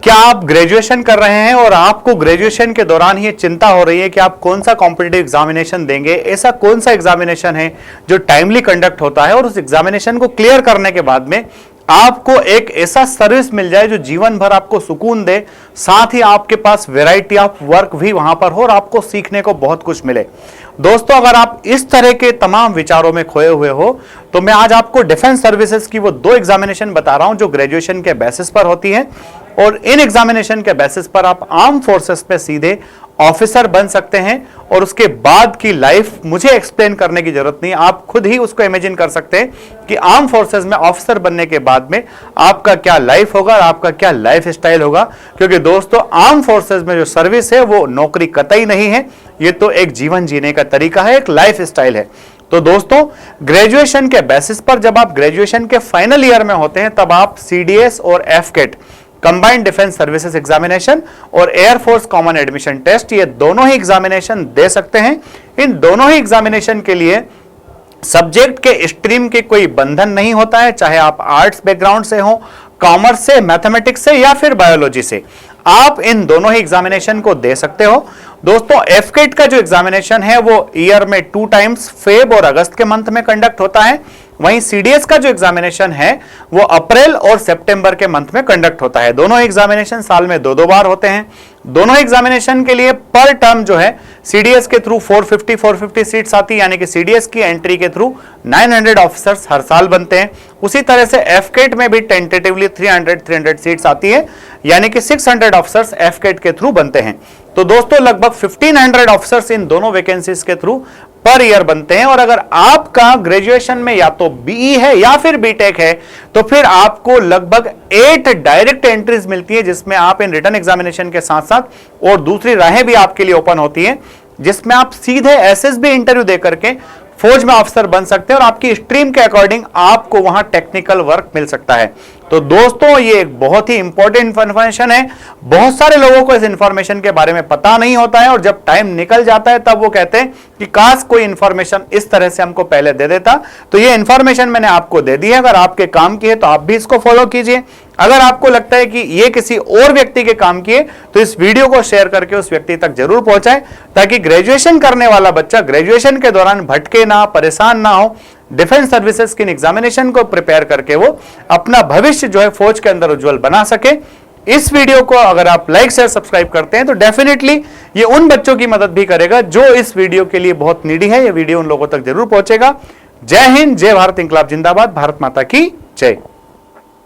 क्या आप ग्रेजुएशन कर रहे हैं और आपको ग्रेजुएशन के दौरान ही चिंता हो रही है कि आप कौन सा कॉम्पिटिटिव एग्जामिनेशन देंगे? ऐसा कौन सा एग्जामिनेशन है जो टाइमली कंडक्ट होता है और उस एग्जामिनेशन को क्लियर करने के बाद में आपको एक ऐसा सर्विस मिल जाए जो जीवन भर आपको सुकून दे, साथ ही आपके पास वैरायटी ऑफ वर्क भी वहां पर हो और आपको सीखने को बहुत कुछ मिले। दोस्तों, अगर आप इस तरह के तमाम विचारों में खोए हुए हो तो मैं आज आपको डिफेंस सर्विसेज की वो 2 एग्जामिनेशन बता रहा हूं जो ग्रेजुएशन के बेसिस पर होती है, और इन एग्जामिनेशन के बेसिस पर आप आर्म फोर्सेस पे सीधे ऑफिसर बन सकते हैं और उसके बाद की लाइफ मुझे एक्सप्लेन करने की जरूरत नहीं, आप खुद ही उसको इमेजिन कर सकते हैं कि आर्म फोर्सेस में ऑफिसर बनने के बाद में आपका क्या लाइफ होगा और आपका क्या लाइफ स्टाइल होगा। क्योंकि दोस्तों, आर्म फोर्सेस में जो सर्विस है वो नौकरी कतई नहीं है, ये तो एक जीवन जीने का तरीका है, एक लाइफ स्टाइल है। तो दोस्तों, ग्रेजुएशन के बेसिस पर जब आप ग्रेजुएशन के फाइनल ईयर में होते हैं तब आप सीडीएस और एफकेट, कंबाइंड डिफेंस सर्विसेज एग्जामिनेशन और एयरफोर्स कॉमन एडमिशन टेस्ट, ये दोनों ही एग्जामिनेशन दे सकते हैं। इन दोनों ही एग्जामिनेशन के लिए सब्जेक्ट के स्ट्रीम के कोई बंधन नहीं होता है, चाहे आप आर्ट्स बैकग्राउंड से हो, कॉमर्स से, मैथमेटिक्स से या फिर बायोलॉजी से, आप इन दोनों ही एग्जामिनेशन को दे सकते हो। दोस्तों, एफकेट का जो एग्जामिनेशन है वो ईयर में 2 टाइम्स फेब और अगस्त के मंथ में कंडक्ट होता है। वहीं सीडीएस का जो एग्जामिनेशन है वो अप्रैल और सितंबर के मंथ में कंडक्ट होता है। दोनों एग्जामिनेशन साल में 2-2 बार होते हैं। दोनों एग्जामिनेशन के लिए पर टर्म जो है सीडीएस के थ्रू 450 सीट्स आती है, यानी कि सीडीएस की एंट्री के थ्रू 900 ऑफिसर्स हर साल बनते हैं। उसी तरह से एफकेट में भी टेंटेटिवली 300 सीट्स आती है, यानी कि 600 ऑफिसर्स एफकेट के थ्रू बनते हैं। तो दोस्तों, लगभग 1500 ऑफिसर्स इन दोनों वैकेंसीज के थ्रू पर ईयर बनते हैं। और अगर आपका ग्रेजुएशन में या तो बीई है या फिर बीटेक है तो फिर आपको लगभग 8 डायरेक्ट एंट्रीज मिलती है, जिसमें आप इन रिटन एग्जामिनेशन के साथ साथ और दूसरी राहें भी आपके लिए ओपन होती हैं, जिसमें आप सीधे एसएसबी इंटरव्यू दे करके फौज में ऑफिसर बन सकते हैं और आपकी स्ट्रीम के अकॉर्डिंग आपको वहां टेक्निकल वर्क मिल सकता है। तो दोस्तों, ये एक बहुत ही इंपॉर्टेंट इंफॉर्मेशन है। बहुत सारे लोगों को इस इंफॉर्मेशन के बारे में पता नहीं होता है और जब टाइम निकल जाता है तब वो कहते हैं कि काश कोई इंफॉर्मेशन इस तरह से हमको पहले दे देता। तो ये इंफॉर्मेशन मैंने आपको दे दी है, अगर आपके काम की है तो आप भी इसको फॉलो कीजिए। अगर आपको लगता है कि ये किसी और व्यक्ति के काम की है तो इस वीडियो को शेयर करके उस व्यक्ति तक जरूर पहुंचाएं, ताकि ग्रेजुएशन करने वाला बच्चा ग्रेजुएशन के दौरान भटके ना, परेशान ना हो, डिफेंस सर्विसेज की एग्जामिनेशन को प्रिपेयर करके वो अपना भविष्य जो है फौज के अंदर उज्जवल बना सके। इस वीडियो को अगर आप लाइक शेयर सब्सक्राइब करते हैं तो डेफिनेटली ये उन बच्चों की मदद भी करेगा जो इस वीडियो के लिए बहुत नीडी है। ये वीडियो उन लोगों तक जरूर पहुंचेगा। जय हिंद, जय भारत, इंकलाब जिंदाबाद, भारत माता की जय।